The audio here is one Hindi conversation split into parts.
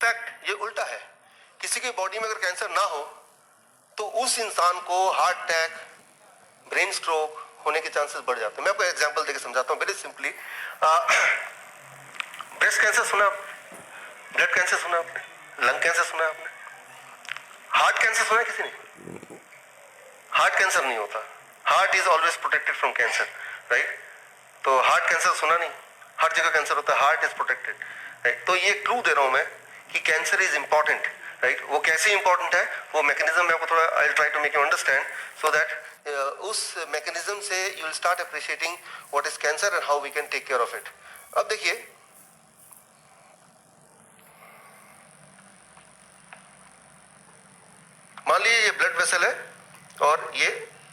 इनफैक्ट ये उल्टा है, किसी की बॉडी में अगर कैंसर ना हो तो उस इंसान को हार्ट अटैक, ब्रेन स्ट्रोक होने के चांसेस बढ़ जाते हैं। मैं आपको एग्जांपल देकर समझाता हूँ वेरी सिंपली। ब्रेस्ट कैंसर सुना आपने, ब्लड कैंसर सुना आपने, लंग कैंसर सुना आपने, हार्ट कैंसर सुना है किसी ने? हार्ट कैंसर नहीं होता, heart is always protected from cancer, right? तो हार्ट कैंसर सुना नहीं, हर जगह कैंसर होता है, हार्ट इज प्रोटेक्टेड, राइट? तो ये क्लू दे रहा हूं मैं कि कैंसर इज इंपॉर्टेंट, राइट? वो कैसे इंपॉर्टेंट है, वो मैकेनिज्म मैं आपको थोड़ा I will try to make you understand so that उस मैकेनिज्म से you will start appreciating what is cancer and how we can take care of it. अब देखिए, मान लीजिए ये ब्लड वेसल है और ये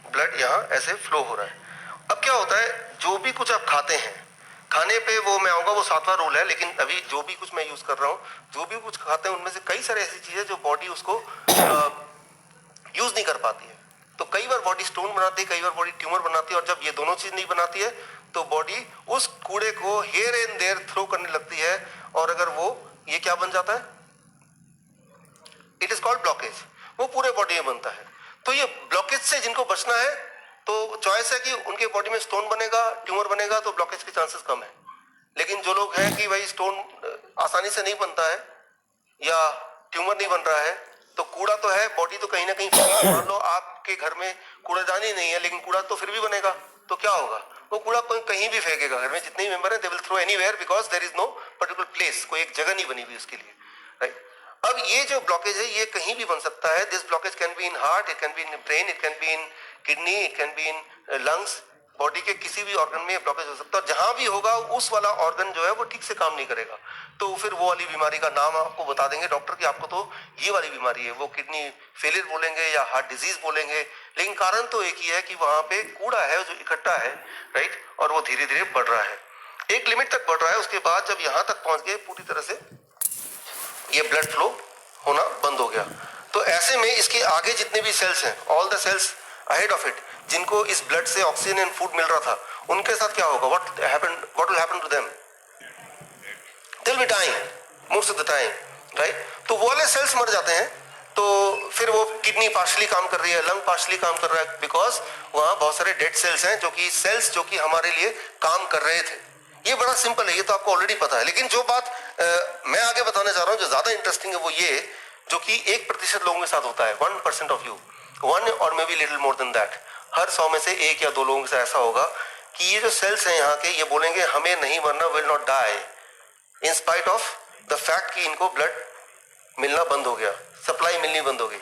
ब्लड यहाँ ऐसे फ्लो हो रहा है। अब क्या होता है, जो भी कुछ आप खाते हैं, खाने पे वो मैं आऊंगा, वो 7वां रूल है, लेकिन अभी जो भी कुछ मैं यूज कर रहा हूँ, जो भी कुछ खाते हैं उनमें से कई सारे ऐसी चीजें जो बॉडी उसको यूज नहीं कर पाती है। तो कई बार बॉडी स्टोन बनाती है, कई बार बॉडी ट्यूमर बनाती है, और जब ये दोनों चीज नहीं बनाती है तो बॉडी उस कूड़े को हियर एंड देयर थ्रो करने लगती है, और अगर वो ये क्या बन जाता है, इट इज कॉल्ड ब्लॉकेज, वो पूरे बॉडी में बनता है। तो ये ब्लॉकेज से जिनको बचना है तो चॉइस है कि उनके बॉडी में स्टोन बनेगा, ट्यूमर बनेगा, तो ब्लॉकेज के चांसेस कम है। लेकिन जो लोग हैं कि भाई स्टोन आसानी से नहीं बनता है या ट्यूमर नहीं बन रहा है, तो कूड़ा तो है, बॉडी तो कहीं ना कहीं, मान लो आपके घर में कूड़ादानी नहीं है लेकिन कूड़ा तो फिर भी बनेगा, तो क्या होगा, वो कूड़ा कोई कहीं भी फेंकेगा, घर में जितने ही मेंबर हैं they will throw anywhere because there is no particular place, कोई एक जगह नहीं बनी हुई उसके लिए, राइट? अब ये जो ब्लॉकेज है ये कहीं भी बन सकता है। This blockage can be in heart, it can be in brain, it can be in kidney, it can be in lungs, body के किसी भी ऑर्गन में ब्लॉकेज हो सकता है। जहां भी होगा उस वाला ऑर्गन जो है वो ठीक से काम नहीं करेगा, तो फिर वो वाली बीमारी का नाम आपको बता देंगे डॉक्टर कि आपको तो ये वाली बीमारी है, वो किडनी फेलियर बोलेंगे या हार्ट डिजीज बोलेंगे, लेकिन कारण तो एक ही है कि वहां पे कूड़ा है जो इकट्ठा है, राइट? और वो धीरे धीरे बढ़ रहा है, एक लिमिट तक बढ़ रहा है, उसके बाद जब यहां तक पहुंच गए पूरी तरह से ये ब्लड फ्लो होना बंद हो गया, तो ऐसे में इसके आगे जितने भी सेल्स हैं, all the cells ahead of it, जिनको इस ब्लड से ऑक्सीजन एंड फूड मिल रहा था, उनके साथ क्या होगा, what will happen to them, they will be dying most of the time, right? तो वो वाले सेल्स मर जाते हैं, तो फिर वो किडनी पार्शली काम कर रही है, लंग पार्शली काम कर रहा है, बिकॉज वहां बहुत सारे डेड सेल्स हैं जो कि हमारे लिए काम कर रहे थे। ये बड़ा सिंपल है, ये तो आपको ऑलरेडी पता है, लेकिन जो बात मैं आगे बताने जा रहा हूं जो ज्यादा इंटरेस्टिंग है वो ये, जो कि 1% लोगों के साथ होता है, 1% ऑफ यू, 1 और maybe little more than that, हर 100 में से 1 या 2 लोगों के साथ ऐसा होगा कि ये जो सेल्स हैं यहाँ के, ये बोलेंगे हमें नहीं मरना, will not die in spite of the fact कि इनको ब्लड मिलना बंद हो गया, सप्लाई मिलनी बंद हो गई।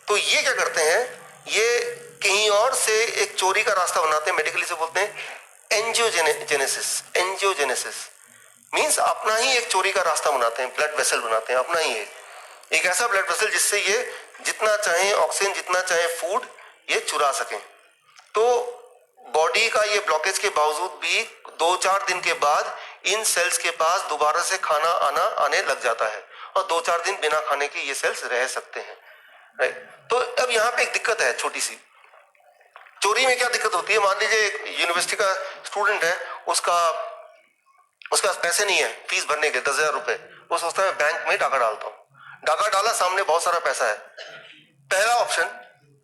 तो ये क्या करते हैं, ये कहीं और से एक चोरी का रास्ता बनाते हैं, मेडिकली से बोलते हैं एंजियोजेनेसिस। एंजियोजेनेसिस मींस अपना ही एक चोरी का रास्ता बनाते हैं, ब्लड वेसल बनाते हैं अपना ही एक ऐसा ब्लड वेसल जिससे ये जितना चाहे ऑक्सीजन, जितना चाहे फूड ये चुरा सकें। तो बॉडी का ये ब्लॉकेज के बावजूद भी 2-4 दिन के बाद इन सेल्स के पास दोबारा से खाना आने लग जाता है, और 2-4 दिन बिना खाने के ये सेल्स रह सकते हैं, राइट? तो अब यहाँ पे एक दिक्कत है छोटी सी, चोरी में क्या दिक्कत होती है, मान लीजिए एक यूनिवर्सिटी का स्टूडेंट है, उसका पैसे नहीं है फीस भरने के 10,000 रुपए, वो सोचता है बैंक में डाका डालता हूँ, डाका डाला, सामने बहुत सारा पैसा है, पहला ऑप्शन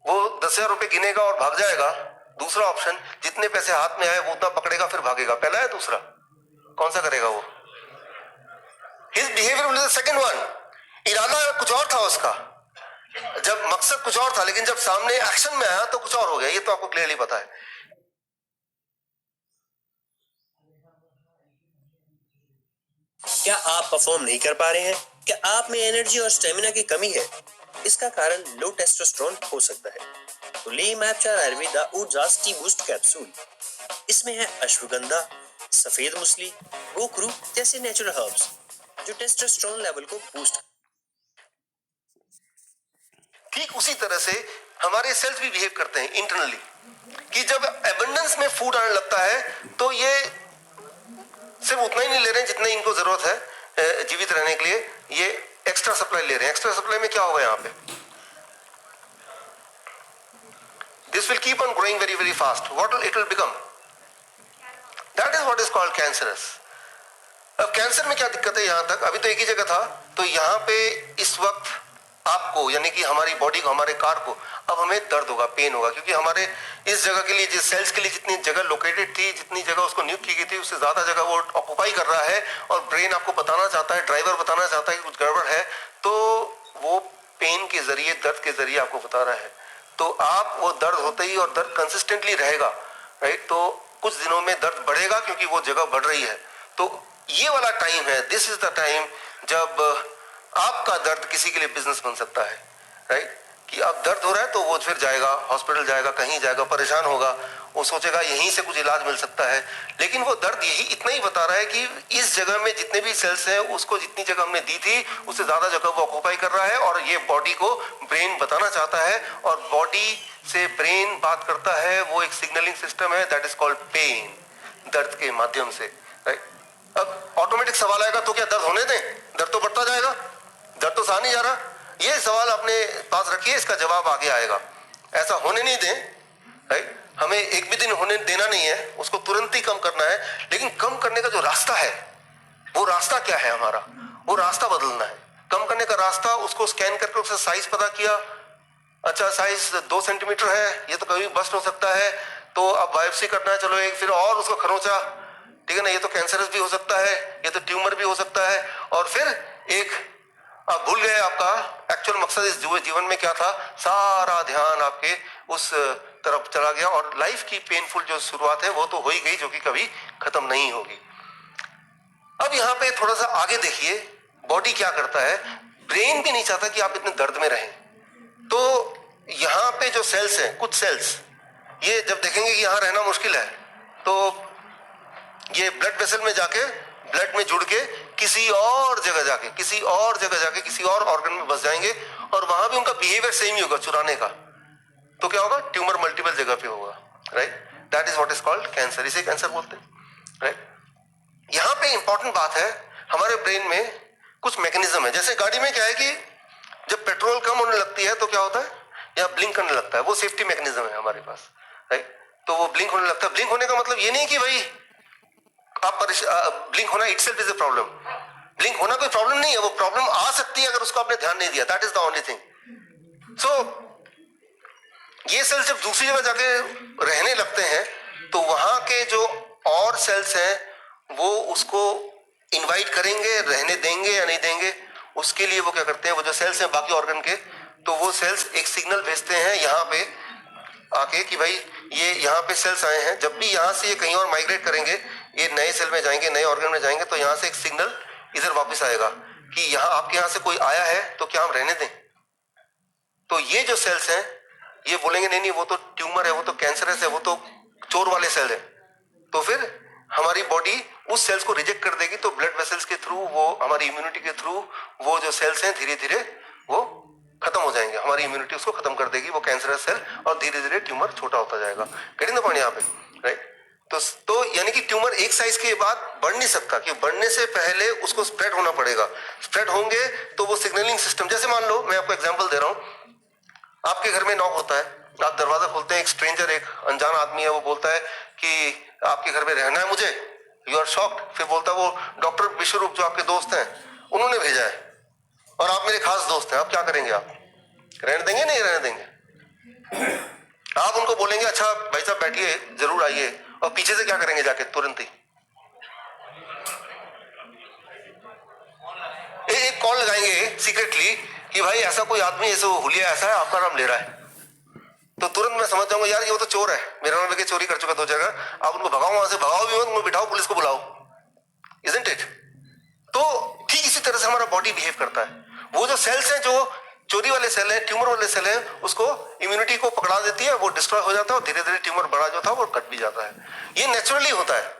वो 10,000 रुपए गिनेगा और भाग जाएगा, दूसरा ऑप्शन जितने पैसे हाथ में आए वो उतना पकड़ेगा फिर भागेगा, पहला है दूसरा, कौन सा करेगा वो? His behaviour will be the second one. इरादा कुछ और था उसका, जब मकसद कुछ और था, लेकिन जब सामने एक्शन में आया तो कुछ और हो गया, ये तो आपको क्लियरली पता है। क्या आप परफॉर्म नहीं कर पा रहे हैं? क्या आप में एनर्जी और स्टेमिना की कमी है? इसका कारण लो टेस्टोस्टेरोन हो सकता है। तो ले मैपचार आयुर्वेदा ऊर्जा टी बूस्ट कैप्सूल। इसमें है अश्वगंधा, सफेद मूसली, गोखरू जैसे नेचुरल हर्ब्स जो टेस्टोस्टेरोन लेवल को बूस्ट। ठीक उसी तरह से हमारे सेल्स भी बिहेव करते हैं इंटरनली, कि जब एबंडेंस में फूड आने लगता है तो ये सिर्फ उतना ही नहीं ले रहे हैं जितना इनको जरूरत है जीवित रहने के लिए, ये एक्स्ट्रा सप्लाई ले रहे हैं। एक्स्ट्रा सप्लाई में क्या होगा यहाँ पे, this will keep on growing very very fast, what it will become, that is what is called cancerous. अब कैंसर में क्या दिक्कत है, यहां तक अभी तो एक ही जगह था, तो यहाँ पे इस वक्त आपको यानी कि हमारी बॉडी को, हमारे कार को अब हमें दर्द होगा, पेन होगा, क्योंकि हमारे इस जगह के लिए, जिस सेल्स के लिए जितनी जगह लोकेटेड थी, जितनी जगह उसको नियुक्त की गई थी, उससे ज्यादा जगह वो ऑक्युपाई कर रहा है और ब्रेन आपको बताना चाहता है, ड्राइवर बताना चाहता है कि कुछ गड़बड़ है, तो वो पेन के जरिए, दर्द के जरिए आपको बता रहा है। तो आप वो दर्द होते ही, और दर्द कंसिस्टेंटली रहेगा, राइट, तो कुछ दिनों में दर्द बढ़ेगा क्योंकि वो जगह बढ़ रही है। तो ये वाला टाइम है, दिस इज द टाइम जब आपका दर्द किसी के लिए बिजनेस बन सकता है, राइट, कि अब दर्द हो रहा है तो वो फिर जाएगा, हॉस्पिटल जाएगा, कहीं जाएगा, परेशान होगा, वो सोचेगा यहीं से कुछ इलाज मिल सकता है, लेकिन वो दर्द यही इतना ही बता रहा है कि इस जगह में जितने भी सेल्स हैं उसको जितनी जगह हमने दी थी उससे ज्यादा जगह वो ऑक्युपाई कर रहा है, और ये बॉडी को ब्रेन बताना चाहता है, और बॉडी से ब्रेन बात करता है, वो एक सिग्नलिंग सिस्टम है, दैट इज कॉल्ड पेन, दर्द के माध्यम से, राइट। अब ऑटोमेटिक सवाल आएगा, तो क्या दर्द होने दें, दर्द तो बढ़ता जाएगा, दर्द तो सहा नहीं जा रहा, ये सवाल अपने पास रखिए, इसका जवाब आगे आएगा। ऐसा होने नहीं दें, राइट, हमें एक भी दिन होने देना नहीं है, उसको तुरंत ही कम करना है, लेकिन कम करने का जो रास्ता है, वो रास्ता क्या है हमारा, वो रास्ता बदलना है। कम करने का रास्ता, उसको स्कैन करके उसका साइज पता किया, अच्छा साइज 2 सेंटीमीटर है, ये तो कभी बस्ट हो सकता है, तो अब बायोप्सी करना है, चलो एक, फिर और उसको खरोंचा, ठीक है ना, ये तो कैंसरस भी हो सकता है, ये तो ट्यूमर भी हो सकता है, और फिर एक, आप भूल गए आपका एक्चुअल मकसद इस जीवन में क्या था, सारा ध्यान आपके उस तरफ चला गया, और लाइफ की पेनफुल जो शुरुआत है वो तो हो ही गई, जो कि कभी खत्म नहीं होगी। अब यहाँ पे थोड़ा सा आगे देखिए, बॉडी क्या करता है, ब्रेन भी नहीं चाहता कि आप इतने दर्द में रहें, तो यहाँ पे जो सेल्स हैं, कुछ सेल्स, ये जब देखेंगे कि यहाँ रहना मुश्किल है, तो ये ब्लड वेसल में जाके, ब्लड में जुड़ के किसी और जगह जाके, किसी और जगह जाके, किसी और ऑर्गन में बस जाएंगे, और वहां भी उनका बिहेवियर सेम ही होगा, चुराने का, तो क्या होगा, ट्यूमर मल्टीपल जगह पे होगा, right, that is what is called cancer, इसे कैंसर बोलते हैं, राइट। यहां पे इंपॉर्टेंट बात है, हमारे ब्रेन में कुछ मैकेनिज्म है, जैसे गाड़ी में क्या है कि जब पेट्रोल कम होने लगती है तो क्या होता है, या ब्लिंक करने लगता है, वो सेफ्टी मैकेनिज्म है हमारे पास, राइट, तो वो ब्लिंक होने लगता है। ब्लिंक होने का मतलब ये नहीं कि भाई आप ब्लिंक होना itself is a problem, blink होना कोई प्रॉब्लम नहीं है, वो प्रॉब्लम आ सकती है अगर उसको आपने ध्यान नहीं दिया, that is the only thing. So ये सेल्स जब दूसरी जगह जाके रहने लगते हैं, तो वहां के जो और सेल्स हैं वो उसको इनवाइट करेंगे, रहने देंगे या नहीं देंगे, उसके लिए वो क्या करते हैं, वो जो सेल्स हैं बाकी ऑर्गन के, तो वो सेल्स एक सिग्नल भेजते हैं यहाँ पे आके कि भाई ये यहाँ पे सेल्स आए हैं, जब भी यहाँ से ये कहीं और माइग्रेट करेंगे, ये नए सेल में जाएंगे, नए ऑर्गन में जाएंगे, तो यहाँ से एक सिग्नल इधर वापस आएगा कि यहाँ आपके यहाँ से कोई आया है, तो क्या हम रहने दें। तो ये जो सेल्स हैं ये बोलेंगे नहीं नहीं वो तो ट्यूमर है, वो तो कैंसरस है, वो तो चोर वाले सेल है, तो फिर हमारी बॉडी उस सेल्स को रिजेक्ट कर देगी, तो ब्लड वेसल्स के थ्रू, वो हमारी इम्यूनिटी के थ्रू, वो जो सेल्स हैं धीरे धीरे वो खत्म हो जाएंगे, हमारी इम्यूनिटी उसको खत्म कर देगी, वो कैंसरस सेल, और धीरे धीरे ट्यूमर छोटा होता जाएगा। गेटिंग द पॉइंट यहाँ पे, राइट। तो यानी कि ट्यूमर एक साइज के बाद बढ़ नहीं सकता, कि बढ़ने से पहले उसको स्प्रेड होना पड़ेगा, स्प्रेड होंगे तो वो सिग्नलिंग सिस्टम, जैसे मान लो मैं आपको एग्जांपल दे रहा हूं, आपके घर में नॉक होता है, आप दरवाजा खोलते हैं, एक स्ट्रेंजर, एक अनजान आदमी है, वो बोलता है कि आपके घर में रहना है मुझे, यू आर शॉक्ड, फिर बोलता है वो डॉक्टर विश्वरूप जो आपके दोस्त हैं उन्होंने भेजा है, और आप मेरे खास दोस्त हैं, आप क्या करेंगे, आप रहने देंगे नहीं रहने देंगे, आप उनको बोलेंगे अच्छा भाई साहब बैठिए जरूर आइए, और पीछे से क्या करेंगे जाके तुरंत ही एक कॉल लगाएंगे सीक्रेटली कि भाई ऐसा कोई आदमी, ऐसा हुलिया ऐसा है, आपका नाम ले रहा है, तो तुरंत मैं समझ जाऊंगा यार ये वो तो चोर है, मेरा नाम लेके चोरी कर चुका 2 जगह, आप उनको भगाओ वहां से, भगाओ भी मत, उनको बिठाओ, पुलिस को बुलाओ, इजंट इट। तो ठीक इसी तरह से हमारा बॉडी बिहेव करता है, वो जो सेल्स हैं जो चोरी वाले सेल हैं, ट्यूमर वाले सेल हैं, उसको इम्यूनिटी को पकड़ा देती है, वो डिस्ट्रॉय हो जाता है, और धीरे धीरे ट्यूमर बड़ा जो था वो कट भी जाता है, ये नेचुरली होता है।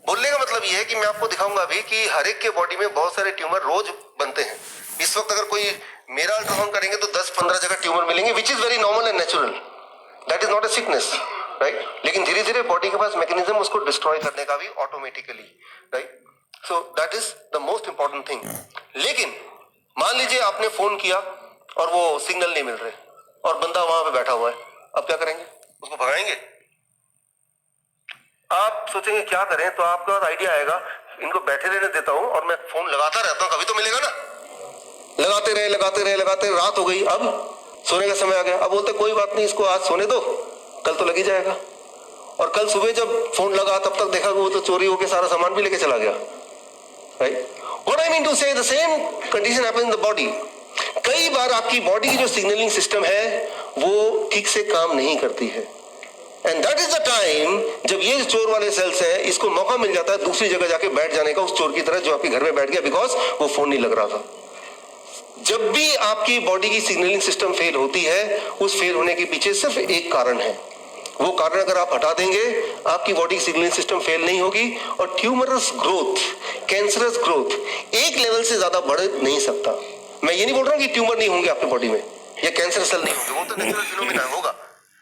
बोलने का मतलब ये है कि मैं आपको दिखाऊंगा अभी कि हर एक के बॉडी में बहुत सारे ट्यूमर रोज बनते हैं। इस वक्त अगर कोई मेरा अल्ट्रासाउंड करेंगे तो 10-15 जगह ट्यूमर मिलेंगे, which is very normal and natural, that is not a sickness, right. लेकिन धीरे धीरे बॉडी के पास मैकेनिज्म उसको डिस्ट्रॉय करने का भी automatically, right. So that is the most important thing. लेकिन मान लीजिए आपने फोन किया और वो सिग्नल नहीं मिल रहे, और बंदा वहां पे बैठा हुआ है, अब क्या करेंगे, उसको भगाएंगे, आप सोचेंगे क्या करें, तो आपका आइडिया आएगा इनको बैठे रहने देता हूँ और मैं फोन लगाता रहता हूँ, कभी तो मिलेगा ना। लगाते रहे, रात हो गई, अब सोने का समय आ गया। अब बोलते कोई बात नहीं, इसको आज सोने दो, कल तो लग ही जाएगा। और कल सुबह जब फोन लगा तब तक देखा कि वो तो चोरी होकर सारा सामान भी लेके चला गया। Right, what I mean to say, the same condition happens in the body. कई बार आपकी बॉडी की जो सिग्नलिंग सिस्टम है वो ठीक से काम नहीं करती है, and that is the time जब ये चोर वाले सेल्स है, इसको मौका मिल जाता है दूसरी जगह जाके बैठ जाने का, उस चोर की तरह जो आपके घर में बैठ गया, बिकॉज वो फोन नहीं लग रहा था। जब भी आपकी बॉडी की सिग्नलिंग सिस्टम फेल होती है, उस फेल होने के पीछे सिर्फ एक कारण है। वो कारण अगर आप हटा देंगे, आपकी बॉडी की सिग्नलिंग सिस्टम फेल नहीं होगी और ट्यूमरस ग्रोथ, कैंसरस ग्रोथ एक लेवल से ज्यादा बढ़ नहीं सकता। मैं ये नहीं बोल रहा हूँ कि ट्यूमर नहीं होंगे आपकी बॉडी में या कैंसर सेल नहीं होंगे, वो तो नेचुरल फिनोमेना होगा।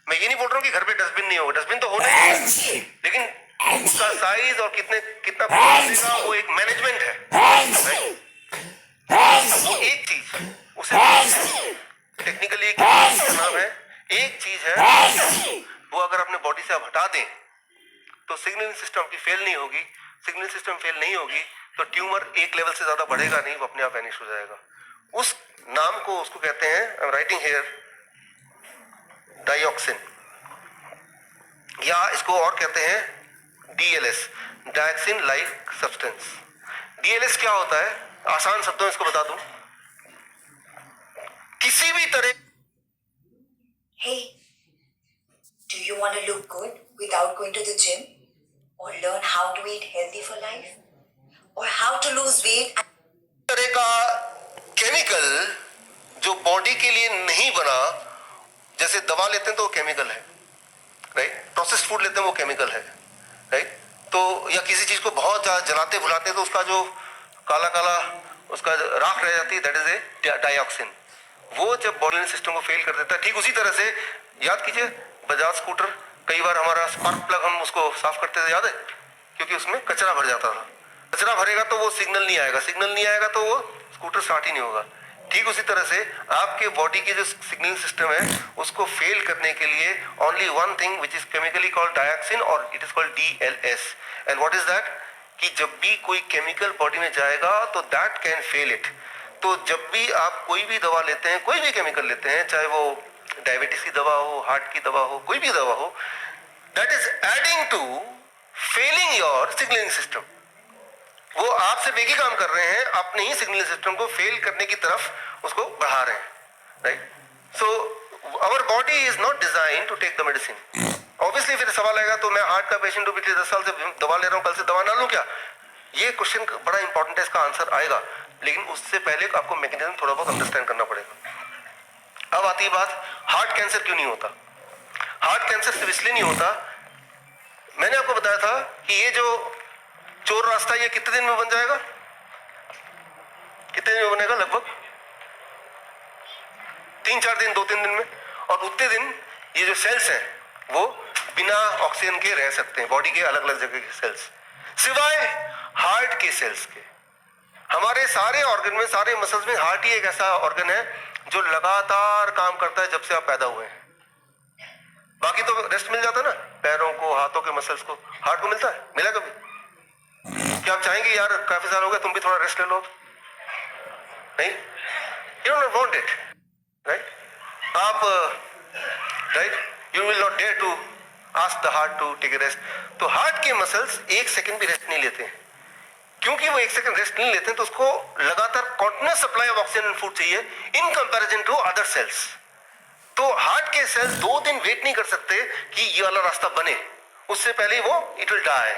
मैं ये नहीं बोल रहा हूँ कि घर पे डस्टबिन नहीं होगा, डस्टबिन तो होना ही है, लेकिन उसका साइज और कितना देगा वो एक मैनेजमेंट है। वो एक चीज, उसे टेक्निकली एक नाम है, एक चीज है वो अगर अपने बॉडी से आप हटा दें तो सिग्नलिंग सिस्टम की फेल नहीं होगी। सिग्नलिंग सिस्टम फेल नहीं होगी तो ट्यूमर एक लेवल से ज्यादा बढ़ेगा नहीं, वो अपने आप वैनिश हो जाएगा। उस नाम को, उसको कहते हैं, I am writing here, dioxin, या इसको और कहते हैं डीएलएस, डायक्सिन लाइक सब्सटेंस। डीएलएस क्या होता है, आसान शब्दों में इसको बता दूं, किसी भी तरह। Hey, do you want to look good without going to the gym? Or learn how to eat healthy for life? Or how to lose weight? तरह का केमिकल जो बॉडी के लिए नहीं बना, जैसे दवा लेते हैं तो वो केमिकल है, राइट, प्रोसेस्ड फूड लेते हैं वो केमिकल है, राइट, तो या किसी चीज को बहुत ज्यादा जलाते भुलाते हैं तो उसका जो काला काला उसका राख रह जाती है, दैट इज ए डाइऑक्सिन। वो जब बॉडी सिस्टम को फेल कर देता है, ठीक उसी तरह से याद कीजिए बजाज स्कूटर, कई बार हमारा स्पार्क प्लग हम उसको साफ करते थे, याद है, क्योंकि उसमें कचरा भर जाता था। कचरा भरेगा तो वो सिग्नल नहीं आएगा, सिग्नल नहीं आएगा तो वो स्कूटर स्टार्ट ही नहीं होगा। ठीक उसी तरह से आपके बॉडी के जो सिग्नलिंग सिस्टम है उसको फेल करने के लिए only one thing which is chemically called dioxin और it is called DLS. And what is that, कि जब भी कोई केमिकल बॉडी में जाएगा तो दैट कैन फेल इट। तो जब भी आप कोई भी दवा लेते हैं, कोई भी केमिकल लेते हैं, चाहे वो डायबिटीज की दवा हो, हार्ट की दवा हो, कोई भी दवा हो, that is adding to failing your signalling system. वो आप सिर्फ एक ही काम कर रहे हैं, अपने ही सिग्नलिंग सिस्टम को फेल करने की तरफ उसको बढ़ा रहे हैं, right. So our body is not design to take the medicine. Obviously फिर सवाल आएगा, तो मैं हार्ट का पेशेंट हूँ, पिछले 10 साल से दवा ले रहा हूँ, कल से दवा ना लूं क्या? ये क्वेश्चन बड़ा इंपॉर्टेंट है, इसका आंसर आएगा, लेकिन उससे पहले आपको मैकेनिज्म थोड़ा बहुत अंडरस्टैंड करना पड़ेगा। अब आती है बात, हार्ट कैंसर क्यों नहीं होता? हार्ट कैंसर सिर्फ इसलिए नहीं होता, मैंने आपको बताया था कि ये जो चोर रास्ता ये कितने दिन में बन जाएगा, कितने दिन में बनेगा? लगभग 3-4 दिन, 2-3 दिन में। और उतने दिन ये जो सेल्स हैं वो बिना ऑक्सीजन के रह सकते हैं, बॉडी के अलग अलग जगह के सेल्स, सिवाय हार्ट के सेल्स के। हमारे सारे ऑर्गन में, सारे मसल्स में हार्ट ही एक ऐसा ऑर्गन है जो लगातार काम करता है जब से आप पैदा हुए हैं। बाकी तो रेस्ट मिल जाता है ना, पैरों को, हाथों के मसल्स को, हार्ट को मिलता है? मिला कभी? क्या आप चाहेंगे यार काफी साल हो गए, तुम भी थोड़ा रेस्ट ले लो? नहीं, you don't want it, right? आप right, you will not dare to ask the heart to take a rest. तो हार्ट के मसल्स 1 सेकंड भी रेस्ट नहीं लेते हैं। क्योंकि वो 1 सेकंड रेस्ट नहीं लेते हैं तो उसको लगातार continuous supply of oxygen and food चाहिए in comparison to other cells. तो हार्ट के सेल्स 2 दिन वेट नहीं कर सकते कि ये वाला रास्ता बने, उससे पहले वो इट विल डाई।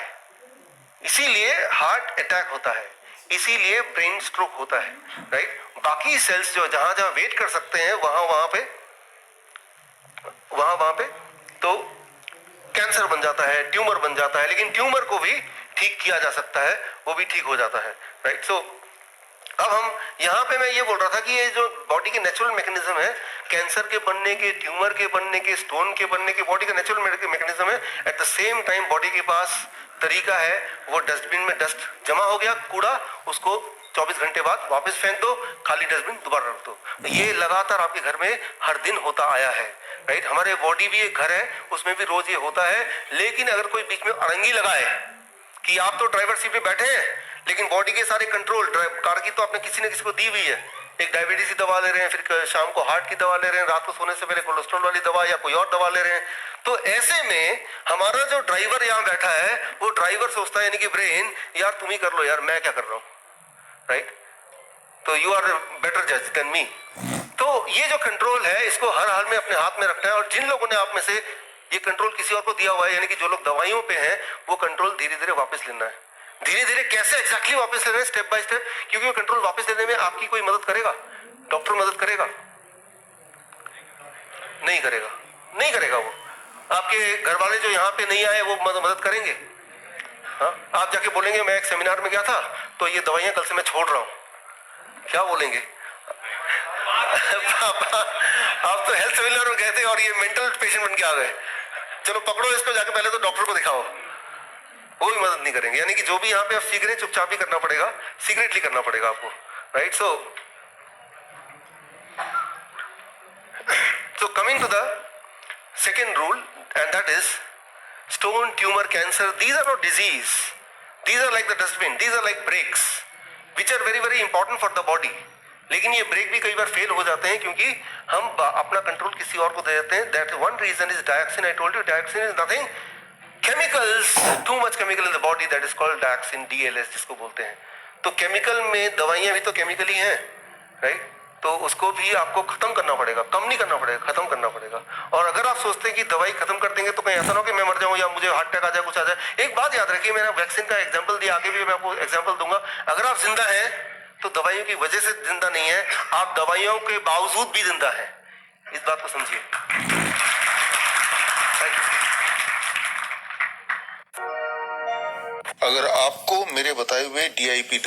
इसीलिए हार्ट अटैक होता है, इसीलिए ब्रेन स्ट्रोक होता है, राइट। बाकी सेल्स जो जहां जहां वेट कर सकते हैं वहां पे तो कैंसर बन जाता है, ट्यूमर बन जाता है, लेकिन ट्यूमर को भी ठीक किया जा सकता है, वो भी ठीक हो जाता है, राइट। सो अब हम यहाँ पे मैं ये बोल रहा था कि ये जो बॉडी के नेचुरल मैकेनिज्म है, कैंसर के बनने के, ट्यूमर के बनने के, स्टोन के बनने के, बॉडी का नेचुरल मैकेनिज्म है। At the same time body के पास तरीका है, वो डस्टबिन में डस्ट जमा हो गया, कूड़ा, उसको 24 घंटे बाद वापस फेंक दो, खाली डस्टबिन दोबारा रख दो। ये लगातार आपके घर में हर दिन होता आया है, राइट। हमारे बॉडी भी एक घर है, उसमें भी रोज ये होता है। लेकिन अगर कोई बीच में अड़ंगी लगाए कि आप तो ड्राइवर सीट पे बैठे हैं लेकिन बॉडी के सारे कंट्रोल कार की तो आपने किसी न किसी को दी हुई है। एक डायबिटीज की दवा ले रहे हैं, फिर शाम को हार्ट की दवा ले रहे हैं, रात को सोने से पहले कोलेस्ट्रॉल वाली दवा या कोई और दवा ले रहे हैं। तो ऐसे में हमारा जो ड्राइवर यहाँ बैठा है वो ड्राइवर सोचता है, यानी कि ब्रेन, यार तुम ही कर लो यार, मैं क्या कर रहा हूँ, राइट? तो यू आर बेटर जज देन मी। तो ये जो कंट्रोल है इसको हर हाल में अपने हाथ में रखना है। और जिन लोगों ने आप में से ये कंट्रोल किसी और को दिया हुआ है, यानी कि जो लोग दवाइयों पे हैं, वो कंट्रोल धीरे धीरे वापस लेना है। धीरे धीरे कैसे एग्जैक्टली वापस लेना है, स्टेप बाय स्टेप, क्योंकि वो कंट्रोल वापस लेने में आपकी कोई मदद करेगा? डॉक्टर मदद करेगा? नहीं करेगा, नहीं करेगा। वो आपके घर वाले जो यहाँ पे नहीं आए वो मदद करेंगे? हाँ, आप जाके बोलेंगे मैं एक सेमिनार में गया था तो ये दवाइयाँ कल से मैं छोड़ रहा हूँ, क्या बोलेंगे? पापा आप तो हेल्थ सेमिनार में गए थे और ये मेंटल पेशेंट बन के आ गए, चलो पकड़ो इसको, जाके पहले तो डॉक्टर को दिखाओ। वो भी मदद नहीं करेंगे। यानी कि जो भी यहाँ पे आप सीख रहे हैं चुपचाप ही करना पड़ेगा, सीक्रेटली करना पड़ेगा आपको, right? So coming to the second rule, and that is stone, tumor, cancer, these are not disease. These are like the dustbin, these are like brakes, which are very very important for the body. लेकिन ये ब्रेक भी कई बार फेल हो जाते हैं क्योंकि हम अपना कंट्रोल किसी और को दे देते हैं। That one reason is dioxin. I told you dioxin is nothing. Chemicals, too much chemical in the body, that is called dioxin, DLS जिसको बोलते हैं। तो केमिकल में दवाइयाँ भी तो केमिकल ही हैं, राइट? तो उसको भी आपको खत्म करना पड़ेगा, कम नहीं करना पड़ेगा, खत्म करना पड़ेगा। और अगर आप सोचते हैं कि दवाई खत्म कर देंगे तो कहीं ऐसा ना हो कि मैं मर जाऊं या मुझे हार्ट अटैक आ जाए, कुछ आ जाए। एक बात याद रखिए, मैंने वैक्सीन का एग्जांपल दिया, आगे भी मैं आपको एग्जांपल दूंगा। अगर आप जिंदा हैं तो दवाइयों की वजह से जिंदा नहीं है, आप दवाइयों के बावजूद भी जिंदा है। इस बात को समझिए। अगर आपको मेरे बताए हुए DIP